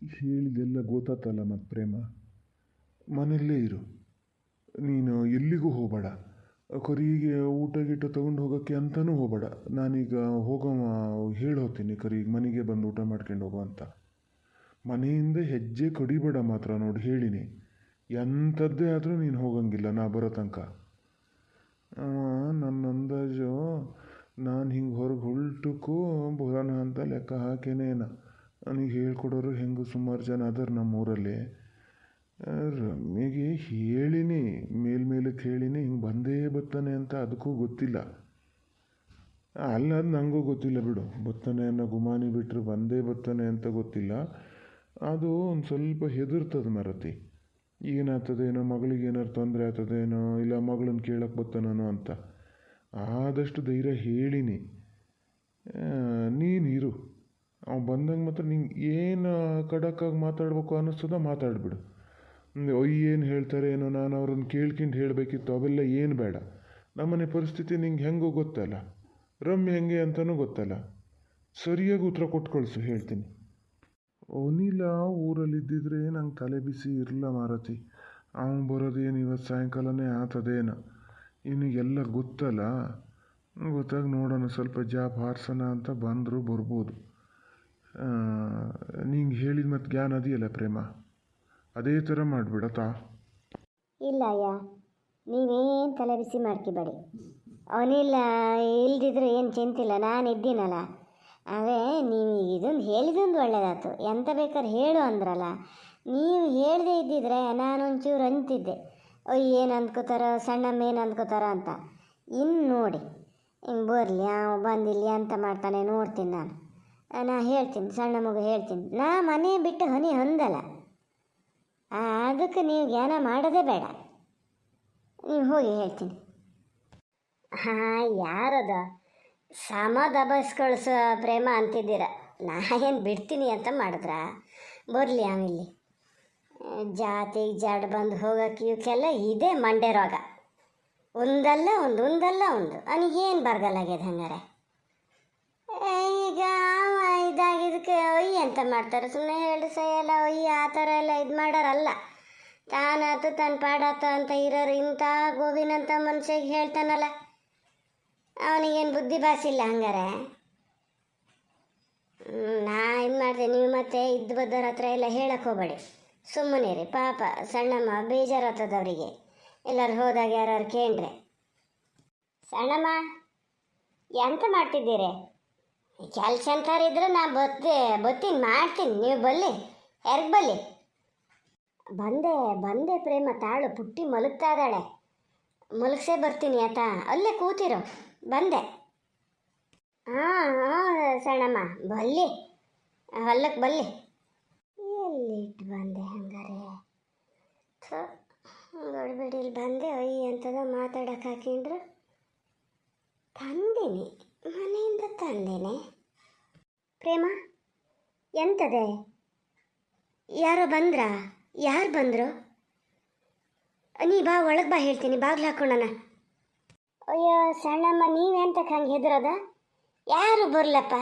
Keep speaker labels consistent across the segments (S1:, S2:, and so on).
S1: ಹೇಳಿದೆಲ್ಲ ಗೊತ್ತಾತಲ್ಲ ಮತ್ತು ಪ್ರೇಮ. ಮನೆಯಲ್ಲೇ ಇರು, ನೀನು ಎಲ್ಲಿಗೂ ಹೋಗಬೇಡ. ಕರಿಗೆ ಊಟ ಗೀಟ ತೊಗೊಂಡು ಹೋಗೋಕ್ಕೆ ಅಂತಲೂ ಹೋಗಬೇಡ. ನಾನೀಗ ಹೋಗೋ ಹೇಳೋತೀನಿ ಕರಿಗೆ ಮನೆಗೆ ಬಂದು ಊಟ ಮಾಡ್ಕೊಂಡು ಹೋಗೋ ಅಂತ. ಮನೆಯಿಂದ ಹೆಜ್ಜೆ ಕಡಿಬೇಡ ಮಾತ್ರ, ನೋಡಿ ಹೇಳಿನಿ. ಎಂಥದ್ದೇ ಆದರೂ ನೀನು ಹೋಗಂಗಿಲ್ಲ ನಾ ಬರೋ ತನಕ. ನನ್ನ ಅಂದಾಜು ನಾನು ಹಿಂಗೆ ಹೊರಗೆ ಹೊಲ್ಟಕ್ಕೂ ಬರೋಣ ಅಂತ ಲೆಕ್ಕ ಹಾಕೇನೇನ. ನನಗೆ ಹೇಳ್ಕೊಡೋರು ಹೆಂಗೆ ಸುಮಾರು ಜನ ಅದಾರ ನಮ್ಮೂರಲ್ಲಿ. ರಮ್ಯಗೆ ಹೇಳಿನಿ, ಮೇಲ್ಮೇಲಕ್ಕೆ ಹೇಳಿನಿ ಹಿಂಗೆ ಬಂದೇ ಬರ್ತಾನೆ ಅಂತ. ಅದಕ್ಕೂ ಗೊತ್ತಿಲ್ಲ. ಅಲ್ಲ, ಅದು ನನಗೂ ಗೊತ್ತಿಲ್ಲ ಬಿಡು. ಬರ್ತಾನೆ ಅನ್ನೋ ಗುಮಾನಿ ಬಿಟ್ಟರೆ ಬಂದೇ ಬರ್ತಾನೆ ಅಂತ ಗೊತ್ತಿಲ್ಲ. ಅದು ಒಂದು ಸ್ವಲ್ಪ ಹೆದರ್ತದೆ ಮರತಿ. ಏನಾಗ್ತದೇನೋ, ಮಗಳಿಗೆ ಏನಾರು ತೊಂದರೆ ಆಗ್ತದೇನೋ, ಇಲ್ಲ ಮಗಳನ್ನ ಕೇಳಕ್ಕೆ ಬರ್ತಾನೋ ಅಂತ. ಆದಷ್ಟು ಧೈರ್ಯ ಹೇಳಿನಿ. ನೀನು ಇರು. ಅವ್ನು ಬಂದಂಗೆ ಮಾತ್ರ ನಿಂಗೆ ಏನು ಖಡಕ್ಕಾಗಿ ಮಾತಾಡ್ಬೇಕು ಅನ್ನಿಸ್ತದ ಮಾತಾಡ್ಬಿಡು. ಏನು ಹೇಳ್ತಾರೆ ಏನೋ, ನಾನು ಅವ್ರನ್ನ ಕೇಳ್ಕೊಂಡು ಹೇಳಬೇಕಿತ್ತು, ಅವೆಲ್ಲ ಏನು ಬೇಡ. ನಮ್ಮನೆ ಪರಿಸ್ಥಿತಿ ನಿಂಗೆ ಹೆಂಗೋ ಗೊತ್ತಲ್ಲ, ರಮ್ಯ ಹೆಂಗೆ ಅಂತಲೂ ಗೊತ್ತಲ್ಲ. ಸರಿಯಾಗಿ ಉತ್ತರ ಕೊಟ್ಟು ಕಳಿಸು, ಹೇಳ್ತೀನಿ. ಅನಿಲ ಊರಲ್ಲಿದ್ದಿದ್ರೆ ನಂಗೆ ತಲೆ ಬಿಸಿ ಇರಲ್ಲ ಮಾರತಿ. ಅವನು ಬರೋದೇನು ಇವತ್ತು ಸಾಯಂಕಾಲನೇ ಆತದೇನು. ಇವನಿಗೆಲ್ಲ ಗೊತ್ತಲ್ಲ. ಗೊತ್ತಾಗಿ ನೋಡೋಣ, ಸ್ವಲ್ಪ ಜಾಬ್ ಹಾರ್ಸೋಣ ಅಂತ ಬಂದರೂ ಬರ್ಬೋದು. ನಿಂಗೆ ಹೇಳಿದ ಮತ್ತು ಜ್ಞಾನ ಅದೆಯಲ್ಲ ಪ್ರೇಮ, ಅದೇ ಥರ ಮಾಡಿಬಿಡತ್ತಾ?
S2: ಇಲ್ಲ ಅಯ್ಯ, ನೀವೇನು ತಲೆ ಬಿಸಿ ಮಾಡ್ಕಿಬೇಡಿ. ಅವನಿಲ್ಲ ಇಲ್ದಿದ್ರು ಏನು ಚಿಂತಿಲ್ಲ, ನಾನು ಇದ್ದೀನಲ್ಲ. ಅದೇ ನೀವು ಇದೊಂದು ಹೇಳಿದೊಂದು ಒಳ್ಳೆಯದಾಯ್ತು. ಎಂತ ಬೇಕಾದ್ರೆ ಹೇಳು ಅಂದ್ರಲ್ಲ. ನೀವು ಹೇಳದೇ ಇದ್ದಿದ್ರೆ ನಾನೊಂಚೂರು ಅಂತಿದ್ದೆ, ಏನು ಅಂದ್ಕೋತಾರೋ, ಸಣ್ಣಮ್ಮ ಏನು ಅಂದ್ಕೋತಾರೋ ಅಂತ. ಇನ್ನು ನೋಡಿ, ಹಿಂಗೆ ಬರಲಿ, ಬಂದಿಲ್ಲ ಅಂತ ಮಾಡ್ತಾನೆ ನೋಡ್ತೀನಿ ನಾನು. ಹೇಳ್ತೀನಿ, ಸಣ್ಣ ಮಗು ಹೇಳ್ತೀನಿ. ನಾ ಮನೆ ಬಿಟ್ಟು ಹನಿ ಹೊಂದಲ್ಲ. ಅದಕ್ಕೆ ನೀವು ಜ್ಞಾನ ಮಾಡೋದೇ ಬೇಡ. ನೀವು ಹೋಗಿ ಹೇಳ್ತೀನಿ. ಯಾರದ ದಬಸ್ ಪ್ರೇಮ ಅಂತಿದ್ದೀರ. ನಾ ಏನು ಬಿಡ್ತೀನಿ ಅಂತ ಮಾಡಿದ್ರ? ಬರಲಿ ಆಮೇಲೆ. ಜಾತಿಗೆ ಜಾಡ್ ಬಂದು ಹೋಗೋಕೆ ಇವಕ್ಕೆಲ್ಲ ಇದೇ ಮಂಡೆ ರೋಗ. ಒಂದಲ್ಲ ಒಂದು ಅವನಿಗೇನು ಬರಗಲ್ಲಾಗ್ಯದ ಹಂಗಾರೆ. ಈಗ ಇದಾಗಿದ್ದಕ್ಕೆ ಒಯ್ಯಿ ಅಂತ ಮಾಡ್ತಾರೆ. ಸುಮ್ಮನೆ ಹೇಳಿ ಸೈಯೆಲ್ಲ ಒಯ್ಯಿ ಆ ಥರ ಎಲ್ಲ ಇದು ಮಾಡೋರಲ್ಲ. ತಾನಾತು ತನ್ನ ಪಾಡಾತು ಅಂತ ಇರೋರು ಇಂಥ ಗೋವಿನಂಥ ಮನುಷ್ಯಗೆ ಹೇಳ್ತಾನಲ್ಲ, ಅವನಿಗೇನು ಬುದ್ಧಿ ಬಾಸಿಲ್ಲ ಹಂಗಾರೆ. ನಾ ಇದು ಮಾಡಿದೆ. ನೀವು ಮತ್ತೆ ಇದ್ದು ಬದ್ದವ್ರ ಹತ್ರ ಎಲ್ಲ ಹೇಳಕ್ಕೆ ಹೋಗಬೇಡಿ, ಸುಮ್ಮನೆ ರೀ. ಪಾಪ ಸಣ್ಣಮ್ಮ ಬೇಜಾರಾಗ್ತದೆ ಅವರಿಗೆ. ಎಲ್ಲರೂ ಹೋದಾಗ ಯಾರು ಕೇಳ್ರೆ. ಸಣ್ಣಮ್ಮ ಎಂತ ಮಾಡ್ತಿದ್ದೀರಿ? ಕೆಲಸ ಅಂತಾರಿದ್ರೆ ನಾ ಬತ್ತೀನಿ ಮಾಡ್ತೀನಿ, ನೀವು ಬಲ್ಲಿ ಯಾರಿಗೆ ಬಲ್ಲಿ. ಬಂದೆ ಪ್ರೇಮ, ತಾಳು ಪುಟ್ಟಿ ಮಲಗ್ತಾ ಇದ್ದಾಳೆ. ಮಲಗಿಸೇ ಬರ್ತೀನಿ ಆತ, ಅಲ್ಲೇ ಕೂತಿರೋ. ಬಂದೆ. ಹಾಂ ಸಣ್ಣಮ್ಮ ಬಲ್ಲಿ, ಹೊಲ್ಲಕ್ಕೆ ಬಲ್ಲಿ. ಎಲ್ಲಿಟ್ಟು ಬಂದೆ ಹಂಗಾರೆ? ಗಡ್ಬಿಡಿ, ಇಲ್ಲಿ ಬಂದೆ. ಅಂತದ ಮಾತಾಡಕ್ಕೆ ಹಾಕಿಂಡ್ರು. ತಂದೀನಿ, ಮನೆಯಿಂದ ತಂದೇನೆ. ಪ್ರೇಮ ಎಂತದೆ? ಯಾರೋ ಬಂದ್ರಾ? ಯಾರು ಬಂದರು? ನೀ ಬಾ, ಒಳಗೆ ಬಾ, ಹೇಳ್ತೀನಿ. ಬಾಗ್ಲು ಹಾಕೋಣ. ಅಯ್ಯೋ ಸಣ್ಣಮ್ಮ, ನೀವೆಂತಕ್ಕೆ ಹಂಗೆ ಹೆದರೋದ? ಯಾರು ಬರಲಪ್ಪ.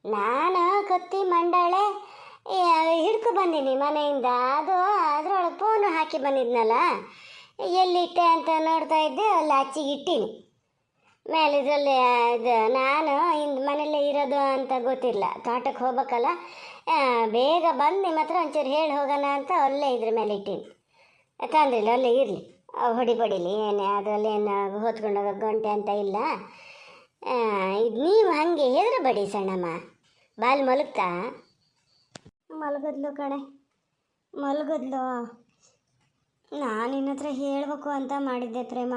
S2: ನಾನು ಕತ್ತಿ ಮಂಡಾಳೆ ಹಿಡ್ಕೊ ಬಂದೀನಿ ಮನೆಯಿಂದ. ಅದರೊಳಗೆ ಫೋನು ಹಾಕಿ ಬಂದಿದ್ನಲ್ಲ, ಎಲ್ಲಿಟ್ಟೆ ಅಂತ ನೋಡ್ತಾ ಇದ್ದೆ. ಅಲ್ಲಿ ಹಚ್ಚಿಗೆ ಇಟ್ಟೀನಿ ಮೇಲೆ. ಇದರಲ್ಲಿ ಇದು ನಾನು ಮನೆಯಲ್ಲೇ ಇರೋದು ಅಂತ ಗೊತ್ತಿಲ್ಲ. ತೋಟಕ್ಕೆ ಹೋಗ್ಬೇಕಲ್ಲ, ಬೇಗ ಬಂದು ನಿಮ್ಮ ಹತ್ರ ಒಂಚೂರು ಹೇಳಿ ಹೋಗೋಣ ಅಂತ ಅಲ್ಲೇ ಇದ್ರ ಮೇಲೆ ಇಟ್ಟೀನಿ. ತಂದ್ರಿಲ್ಲ, ಅಲ್ಲೇ ಇರಲಿ, ಹೊಡಿಬಡಿಲಿ. ಏನೇ ಅದರಲ್ಲೇನು ಹೊತ್ಕೊಂಡೋಗ ಗಂಟೆ ಅಂತ ಇಲ್ಲ. ಇದು ನೀವು ಹಾಗೆ ಹೆದರಬೇಡಿ ಸಣ್ಣಮ್ಮ. ಬಾಲ್ ಮಲಗ್ತಾ? ಮಲಗದ್ಲು ಕಣೆ, ಮಲಗದ್ಲು. ನಾನು ನಿನ್ನ ಹತ್ರ ಹೇಳಬೇಕು ಅಂತ ಮಾಡಿದ್ದೆ ಪ್ರೇಮ.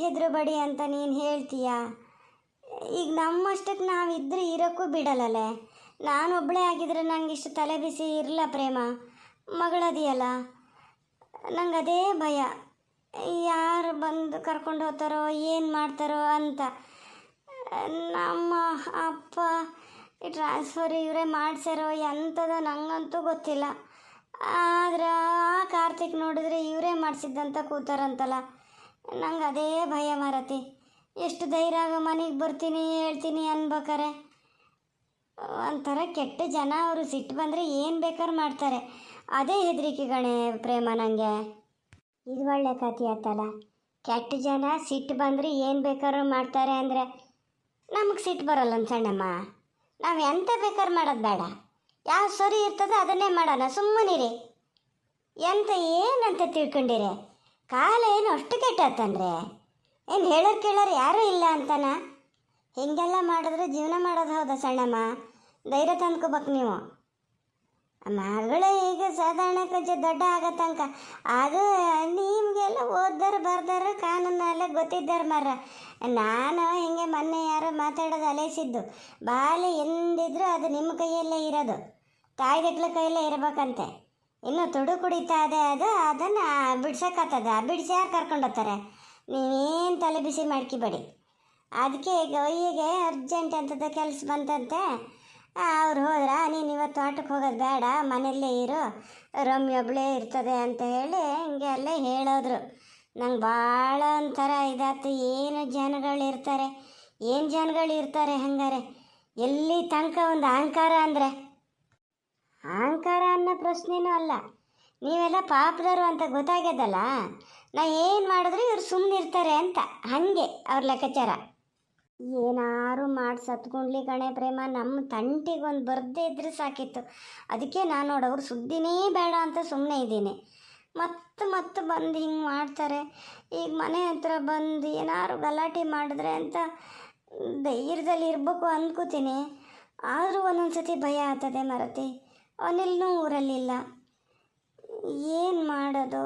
S2: ಹೆದರಬೇಡಿ ಅಂತ ನೀನು ಹೇಳ್ತೀಯ. ಈಗ ನಮ್ಮಷ್ಟಕ್ಕೆ ನಾವಿದ್ರೆ ಇರೋಕ್ಕೂ ಬಿಡಲ್ಲೇ. ನಾನೊಬ್ಬಳೇ ಆಗಿದ್ರೆ ನಂಗೆ ಇಷ್ಟು ತಲೆ ಬಿಸಿ ಇರಲ್ಲ ಪ್ರೇಮ. ಮಗಳದಿಯಲ್ಲ, ನಂಗೆ ಅದೇ ಭಯ. ಯಾರು ಬಂದು ಕರ್ಕೊಂಡು ಹೋಗ್ತಾರೋ, ಏನು ಮಾಡ್ತಾರೋ ಅಂತ. ನಮ್ಮ ಅಪ್ಪ ಟ್ರಾನ್ಸ್ಫರ್ ಇವರೇ ಮಾಡಿಸ್ಯಾರೋ ಎಂಥದೋ ನಂಗಂತೂ ಗೊತ್ತಿಲ್ಲ. ಆದ್ರೆ ಆ ಕಾರ್ತಿಕ್ ನೋಡಿದ್ರೆ ಇವರೇ ಮಾಡಿಸಿದ್ದಂತ ಕೂತಾರಂತಲ್ಲ. ನಂಗೆ ಅದೇ ಭಯ ಮಾರತಿ. ಎಷ್ಟು ಧೈರ್ಯ ಮನೆಗೆ ಬರ್ತೀನಿ ಹೇಳ್ತೀನಿ ಅನ್ಬೇಕಾರೆ ಒಂಥರ ಕೆಟ್ಟ ಜನ ಅವರು. ಸಿಟ್ಟು ಬಂದರೆ ಏನು ಬೇಕಾದ್ರೂ ಮಾಡ್ತಾರೆ. ಅದೇ ಹೆದರಿಕೆ ಗಣೆ ಪ್ರೇಮ ನನಗೆ. ಇದು ಒಳ್ಳೆ ಕಥೆ ಆಯ್ತಲ್ಲ. ಕೆಟ್ಟ ಜನ ಸಿಟ್ಟು ಬಂದರೆ ಏನು ಬೇಕಾದ್ರೂ ಮಾಡ್ತಾರೆ ಅಂದರೆ ನಮಗೆ ಸಿಟ್ಟು ಬರೋಲ್ಲ ಸಣ್ಣಮ್ಮ. ನಾವು ಎಂತ ಬೇಕಾದ್ರೂ ಮಾಡೋದು ಬೇಡ. ಯಾವ ಸರಿ ಇರ್ತದೆ ಅದನ್ನೇ ಮಾಡೋಣ, ಸುಮ್ಮನಿರಿ. ಎಂತ ಏನಂತ ತಿಳ್ಕೊಂಡಿರಿ? ಕಾಲ ಏನು ಅಷ್ಟು ಕೆಟ್ಟತ್ತನ್ರಿ? ಏನು ಹೇಳೋರು ಕೇಳೋರು ಯಾರೂ ಇಲ್ಲ ಅಂತಾನ? ಹೀಗೆಲ್ಲ ಮಾಡಿದ್ರೆ ಜೀವನ ಮಾಡೋದು ಹೌದಾ ಸಣ್ಣಮ್ಮ? ಧೈರ್ಯ ತಂದ್ಕೋಬೇಕು ನೀವು. ಮಗಳು ಈಗ ಸಾಧಾರಣ ದೊಡ್ಡ ಆಗೋ ತನಕ ಅದು ನಿಮಗೆಲ್ಲ ಓದ್ದಾರ ಬರ್ದಾರ ಕಾನೂನೆಲ್ಲ ಗೊತ್ತಿದ್ದಾರೆ ಮರ. ನಾನು ಹಿಂಗೆ ಮೊನ್ನೆ ಯಾರೋ ಮಾತಾಡೋದು ಅಲೇಸಿದ್ದು, ಬಾಲೆ ಎಂದಿದ್ರು ಅದು ನಿಮ್ಮ ಕೈಯಲ್ಲೇ ಇರೋದು, ತಾಯಿಗಟ್ಲ ಕೈಯಲ್ಲೇ ಇರಬೇಕಂತೆ. ಇನ್ನು ತುಡು ಕುಡಿತಾ ಇದೆ ಅದು, ಅದನ್ನು ಬಿಡ್ಸೋಕ್ಕತ್ತದ. ಬಿಡಿಸಿ ಯಾರು ಕರ್ಕೊಂಡು ಹೋಗ್ತಾರೆ? ನೀವೇನು ತಲೆ ಬಿಸಿ ಮಾಡ್ಕಿಬೇಡಿ. ಅದಕ್ಕೆ ಈಗ ಒಯ್ಯಿಗೆ ಅರ್ಜೆಂಟ್ ಅಂತದ ಕೆಲಸ ಬಂತಂತೆ. ಅವ್ರು ಹೋದ್ರ, ನೀನು ಇವತ್ತು ಆಟಕ್ಕೆ ಹೋಗೋದು ಬೇಡ, ಮನೆಯಲ್ಲೇ ಇರು, ರಮ್ಯ ಒಬ್ಬಳೇ ಇರ್ತದೆ ಅಂತ ಹೇಳಿ ಹಿಂಗೆ ಎಲ್ಲ ಹೇಳೋದ್ರು. ನಂಗೆ ಭಾಳ ಒಂಥರ ಇದಾಯ್ತು. ಏನು ಜನಗಳಿರ್ತಾರೆ, ಏನು ಜನಗಳಿರ್ತಾರೆ ಹಂಗಾರೆ. ಎಲ್ಲಿ ತನಕ ಒಂದು ಅಹಂಕಾರ ಅಂದರೆ ಅಹಂಕಾರ ಅನ್ನೋ ಪ್ರಶ್ನೆನೂ ಅಲ್ಲ. ನೀವೆಲ್ಲ ಪಾಪದವರು ಅಂತ ಗೊತ್ತಾಗ್ಯದಲ್ಲ. ನಾ ಏನು ಮಾಡಿದ್ರು ಇವ್ರು ಸುಮ್ಮನೆ ಇರ್ತಾರೆ ಅಂತ, ಹಾಗೆ ಅವ್ರ ಲೆಕ್ಕಾಚಾರ. ಏನಾರು ಮಾಡಿ ಸತ್ಕೊಂಡ್ಲಿ ಕಣೆ ಪ್ರೇಮ. ನಮ್ಮ ತಂಟಿಗೆ ಒಂದು ಬರದೇ ಇದ್ರೆ ಸಾಕಿತ್ತು. ಅದಕ್ಕೆ ನಾನು ನೋಡೋರು ಸುದ್ದಿನೇ ಬೇಡ ಅಂತ ಸುಮ್ಮನೆ ಇದ್ದೀನಿ. ಮತ್ತೆ ಬಂದು ಹಿಂಗೆ ಮಾಡ್ತಾರೆ. ಈಗ ಮನೆ ಹತ್ರ ಬಂದು ಏನಾರು ಗಲಾಟೆ ಮಾಡಿದ್ರೆ ಅಂತ ಧೈರ್ಯದಲ್ಲಿ ಇರಬೇಕು ಅಂದ್ಕೋತೀನಿ. ಆದರೂ ಒಂದೊಂದು ಸತಿ ಭಯ ಆಗ್ತದೆ ಮರತಿ. ಅವನೆಲ್ಲೂ ಊರಲ್ಲಿಲ್ಲ, ಏನು ಮಾಡೋದು?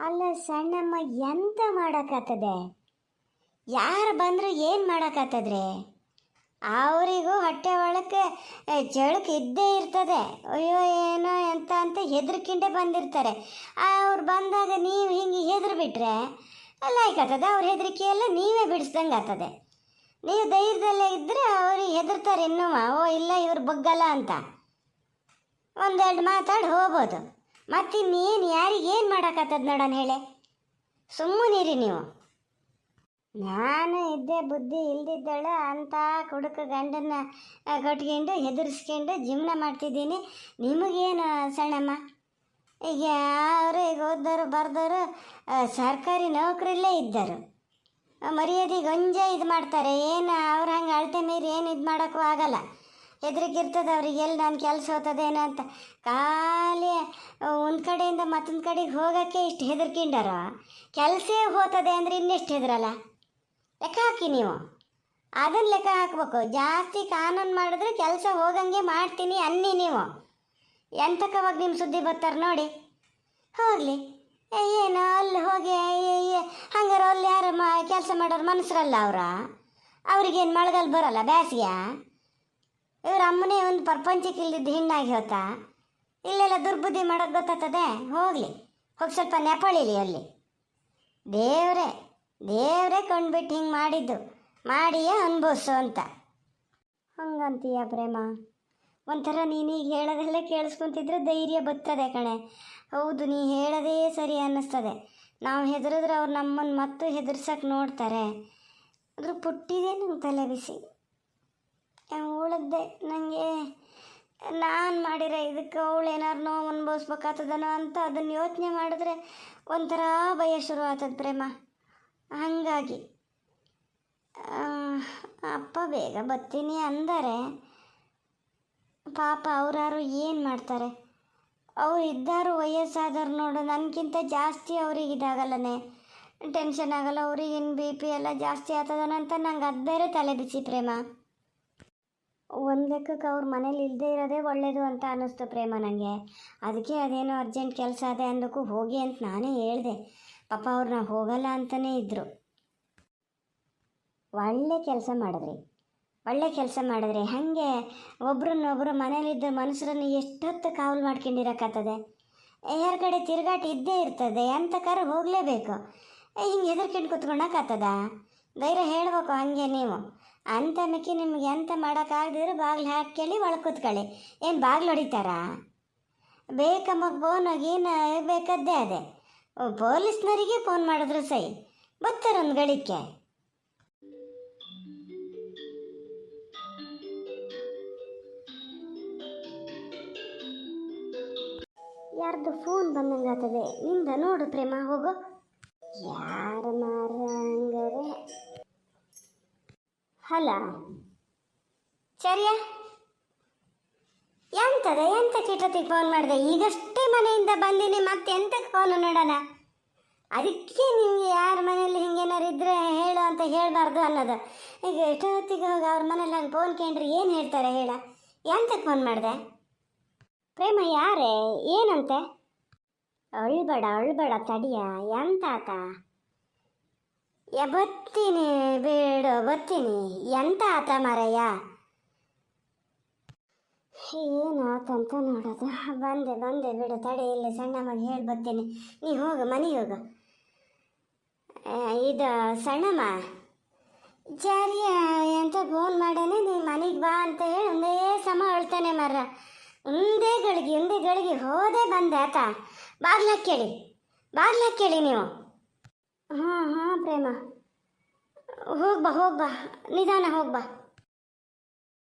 S2: ಅಲ್ಲ ಸಣ್ಣಮ್ಮ, ಎಂತ ಮಾಡೋಕ್ಕಾಗ್ತದೆ? ಯಾರು ಬಂದರೂ ಏನು ಮಾಡೋಕ್ಕಾಗ್ತದ್ರಿ? ಅವರಿಗೂ ಹೊಟ್ಟೆ ಒಳಕ್ಕೆ ಜಳಕ್ಕೆ ಇದ್ದೇ ಇರ್ತದೆ. ಅಯ್ಯೋ ಏನೋ ಎಂತ ಅಂತ ಹೆದರ್ಕಿಂಡೆ ಬಂದಿರ್ತಾರೆ. ಅವ್ರು ಬಂದಾಗ ನೀವು ಹಿಂಗೆ ಹೆದ್ರು ಬಿಟ್ರೆ ಲೈಕಾಗ್ತದೆ. ಅವ್ರ ಹೆದರಿಕೆಯೆಲ್ಲ ನೀವೇ ಬಿಡಿಸ್ದಂಗೆ ಆಗ್ತದೆ. ನೀವು ಧೈರ್ಯದಲ್ಲೇ ಇದ್ದರೆ ಅವ್ರಿಗೆ ಹೆದರ್ತಾರೆ ಇನ್ನೂ. ಓ ಇಲ್ಲ ಇವ್ರು ಬಗ್ಗಲ್ಲ ಅಂತ ಒಂದೆರಡು ಮಾತಾಡಿ ಹೋಗ್ಬೋದು. ಮತ್ತಿನ್ನೇನು ಯಾರಿಗೇನು ಮಾಡೋಕ್ಕಾಗ್ತದೆ ನೋಡೋಣ ಹೇಳಿ? ಸುಮ್ಮನಿರಿ ನೀವು. ನಾನು ಇದ್ದೇ ಬುದ್ಧಿ ಇಲ್ದಿದ್ದಳು ಅಂತ ಕುಡುಕ ಗಂಡನ್ನ ಕಟ್ಕೊಂಡು ಹೆದರ್ಸ್ಕೊಂಡು ಜೀವನ ಮಾಡ್ತಿದ್ದೀನಿ. ನಿಮಗೇನು ಸಣ್ಣಮ್ಮ? ಈಗ ಯಾರು ಈಗ ಓದ್ದವರು ಬರ್ದವರು ಸರ್ಕಾರಿ ನೌಕರಿಲ್ಲೇ ಇದ್ದರು, ಮರ್ಯಾದೆಗೆ ಒಂಜೆ ಇದು ಮಾಡ್ತಾರೆ. ಏನು ಅವ್ರು ಹಂಗೆ ಅಳತೆ ಮೀರಿ ಏನು ಇದು ಮಾಡೋಕ್ಕೂ ಆಗಲ್ಲ. ಹೆದರಿಕೆ ಇರ್ತದೆ ಅವ್ರಿಗೆ, ಎಲ್ಲಿ ನಾನು ಕೆಲಸ ಹೋಗ್ತದೇನೋ ಅಂತ. ಖಾಲಿ ಒಂದು ಕಡೆಯಿಂದ ಮತ್ತೊಂದು ಕಡೆಗೆ ಹೋಗೋಕ್ಕೆ ಇಷ್ಟು ಹೆದರ್ಕೊಂಡಾರ, ಕೆಲಸ ಹೋಗ್ತದೆ ಅಂದರೆ ಇನ್ನೆಷ್ಟು ಹೆದರಲ್ಲ? ಲೆಕ್ಕ ಹಾಕಿ ನೀವು. ಅದನ್ನು ಲೆಕ್ಕ ಹಾಕ್ಬೇಕು. ಜಾಸ್ತಿ ಕಾನೂನು ಮಾಡಿದ್ರೆ ಕೆಲಸ ಹೋಗಂಗೆ ಮಾಡ್ತೀನಿ ಅನ್ನಿ ನೀವು. ಎಂತಕ್ಕವಾಗ ನಿಮ್ಮ ಸುದ್ದಿ ಬರ್ತಾರೆ ನೋಡಿ. ಹೋಗಲಿ, ಏನು ಅಲ್ಲಿ ಹೋಗಿ ಹಂಗಾರೆ ಅಲ್ಲಿ ಯಾರು ಕೆಲಸ ಮಾಡೋರು ಮನಸ್ಸರಲ್ಲ ಅವ್ರಿಗೇನು ಮಳೆಗಾಲ ಬರೋಲ್ಲ, ಬೇಸಿಗೆ? ಇವ್ರ ಅಮ್ಮನೇ ಒಂದು ಪ್ರಪಂಚಕ್ಕೆ ಇಲ್ದಿದ್ದು ಹೆಣ್ಣಾಗಿ ಹೋತಾ? ಇಲ್ಲೆಲ್ಲ ದುರ್ಬುದ್ಧಿ ಮಾಡೋದು ಗೊತ್ತಾಗ್ತದೆ? ಹೋಗಲಿ, ಹೋಗಿ ಸ್ವಲ್ಪ ನೆಪಳಿಲಿ ಅಲ್ಲಿ. ದೇವರೇ ಕೊಂಡ್ಬಿಟ್ಟು ಹಿಂಗೆ ಮಾಡಿದ್ದು ಮಾಡಿಯೇ ಅನ್ಭವಿಸು ಅಂತ ಹಂಗಂತೀಯ ಪ್ರೇಮ? ಒಂಥರ ನೀನೀಗ ಹೇಳೋದೆಲ್ಲ ಕೇಳಿಸ್ಕೊತಿದ್ರೆ ಧೈರ್ಯ ಬರ್ತದೆ ಕಣೆ. ಹೌದು, ನೀ ಹೇಳೋದೇ ಸರಿ ಅನ್ನಿಸ್ತದೆ. ನಾವು ಹೆದರಿದ್ರೆ ಅವ್ರು ನಮ್ಮನ್ನು ಮತ್ತು ಹೆದರ್ಸಕ್ಕೆ ನೋಡ್ತಾರೆ. ಅದ್ರ ಪುಟ್ಟಿದೆ ನಂಗೆ ತಲೆ ಬಿಸಿ. ಉಳಿದ್ದೆ ನನಗೆ ನಾನು ಮಾಡಿರೋ ಇದಕ್ಕೆ ಅವಳು ಏನಾರು ನೋವು ಅನುಭವಿಸ್ಬೇಕಾಗ್ತದನೋ ಅಂತ ಅದನ್ನು ಯೋಚನೆ ಮಾಡಿದ್ರೆ ಒಂಥರ ಭಯ ಶುರು ಆಗ್ತದೆ ಪ್ರೇಮ. ಹಾಗಾಗಿ ಅಪ್ಪ ಬೇಗ ಬರ್ತೀನಿ ಅಂದರೆ ಪಾಪ ಅವ್ರಾರು ಏನು ಮಾಡ್ತಾರೆ? ಅವ್ರು ಇದ್ದಾರು ವಯಸ್ಸಾದವ್ರು ನೋಡು, ನನಗಿಂತ ಜಾಸ್ತಿ ಅವ್ರಿಗೆ ಇದಾಗಲ್ಲನೇ, ಟೆನ್ಷನ್ ಆಗಲ್ಲ. ಅವ್ರಿಗಿನ್ನು BP ಎಲ್ಲ ಜಾಸ್ತಿ ಆಗ್ತದನೋ ಅಂತ ನಂಗೆ ಅದು ಬೇರೆ ತಲೆ ಬಿಸಿ ಪ್ರೇಮ. ಒಂದು ಲೆಕ್ಕಕ್ಕೆ ಅವ್ರ ಮನೇಲಿ ಇಲ್ಲದೆ ಇರೋದೇ ಒಳ್ಳೆಯದು ಅಂತ ಅನ್ನಿಸ್ತು ಪ್ರೇಮ ನನಗೆ. ಅದಕ್ಕೆ ಅದೇನೋ ಅರ್ಜೆಂಟ್ ಕೆಲಸ ಅದೇ ಅಂದಕ್ಕೂ ಹೋಗಿ ಅಂತ ನಾನೇ ಹೇಳಿದೆ. ಪಾಪ ಅವ್ರನ್ನ ಹೋಗಲ್ಲ ಅಂತಲೇ ಇದ್ದರು. ಒಳ್ಳೆ ಕೆಲಸ ಮಾಡಿದ್ರಿ. ಹಾಗೆ ಒಬ್ರನ್ನೊಬ್ಬರು ಮನೇಲಿದ್ದ ಮನುಷ್ಯರನ್ನು ಎಷ್ಟೊತ್ತು ಕಾವಲು ಮಾಡ್ಕೊಂಡಿರೋಕ್ಕಾಗ್ತದೆ? ಯಾರ ಕಡೆ ತಿರುಗಾಟ ಇದ್ದೇ ಇರ್ತದೆ, ಎಂತಕ್ಕಾರ ಹೋಗಲೇಬೇಕು. ಹಿಂಗೆ ಹೆದರ್ಕೊಂಡು ಕುತ್ಕೊಳಕ್ಕಾಗ್ತದ? ಧೈರ್ಯ ಹೇಳಬೇಕು ಹಾಗೆ ನೀವು. ಅಂತ ಮಿಕ್ಕಿ ನಿಮ್ಗೆ ಎಂತ ಮಾಡೋಕ್ಕಾಗದಿದ್ರೆ ಬಾಗಿಲು ಹಾಕ್ಕೊಳ್ಳಿ, ಒಳಗೆ ಕೂತ್ಕೊಳ್ಳಿ. ಏನು ಬಾಗಿಲು ಹೊಡಿತಾರಾ? ಬೇಕಮ್ಮಗೆ ಫೋನ್ ಹೋಗಿ ಬೇಕಾದ್ದೇ ಅದೇ ಪೊಲೀಸ್ನವರಿಗೆ ಫೋನ್ ಮಾಡಿದ್ರು ಸೈ ಬರ್ತಾರೆ ಒಂದು ಗಳಿಕೆ. ಯಾರ್ದು ಫೋನ್ ಬಂದಂಗೆ ಆಗ್ತದೆ ನಿಂದ ನೋಡು ಪ್ರೇಮ ಹೋಗು ಯಾರು ಮಾರಂಗರೆ ಹಲ ಚರ್ಯ ಎಂತದೆ ಎಂತ ಕಿಟತಿಗೆ ಫೋನ್ ಮಾಡಿದೆ ಈಗಷ್ಟೇ ಮನೆಯಿಂದ ಬಂದೀನಿ ಮತ್ತೆ ಎಂತಕ್ಕೆ ಫೋನು ನೋಡೋಣ ಅದಕ್ಕೆ ನಿಮಗೆ ಯಾರ ಮನೇಲಿ ಹಿಂಗೇನಾರು ಇದ್ರೆ ಹೇಳು ಅಂತ ಹೇಳಬಾರ್ದು ಅನ್ನೋದು ಈಗ ಎಷ್ಟೊತ್ತಿಗೆ ಹೋಗಿ ಅವ್ರ ಮನೇಲಿ ಹಂಗೆ ಫೋನ್ ಕೇಳ್ರಿ ಏನು ಹೇಳ್ತಾರೆ ಹೇಳ ಎಂತಕ್ಕೆ ಫೋನ್ ಮಾಡಿದೆ ಪ್ರೇಮ ಯಾರೇ ಏನಂತೆ ಅಳ್ಬೇಡ ತಡಿಯ ಎಂತ ಆತ ಬತ್ತೀನಿ ಬೇಡ ಬತ್ತೀನಿ ಎಂತ ಆತ ಮಾರಯ್ಯ ಏನಾತಂತ ನೋಡೋದು ಬಂದೆ ಬಿಡು ತಡೆ ಇಲ್ಲಿ ಸಣ್ಣ ಮಗ ಹೇಳಿ ಬರ್ತೀನಿ ನೀ ಹೋಗು ಮನೆಗೆ ಹೋಗು ಇದು ಸಣ್ಣಮ್ಮ ಜಾರಿಯ ಅಂತ ಫೋನ್ ಮಾಡೇನೆ ನೀ ಮನೆಗೆ ಬಾ ಅಂತ ಹೇಳಿ ಒಂದೇ ಸಮ ಅಳ್ತಾನೆ ಮರ ಒಂದೇ ಗಳಿಗೆ ಹೋದೆ ಬಂದೆ ಆತ ಬಾಗ್ಲಾಕೇಳಿ ನೀವು ಹಾಂ ಪ್ರೇಮ ಹೋಗ್ಬಾ ನಿಧಾನ ಹೋಗ್ಬಾ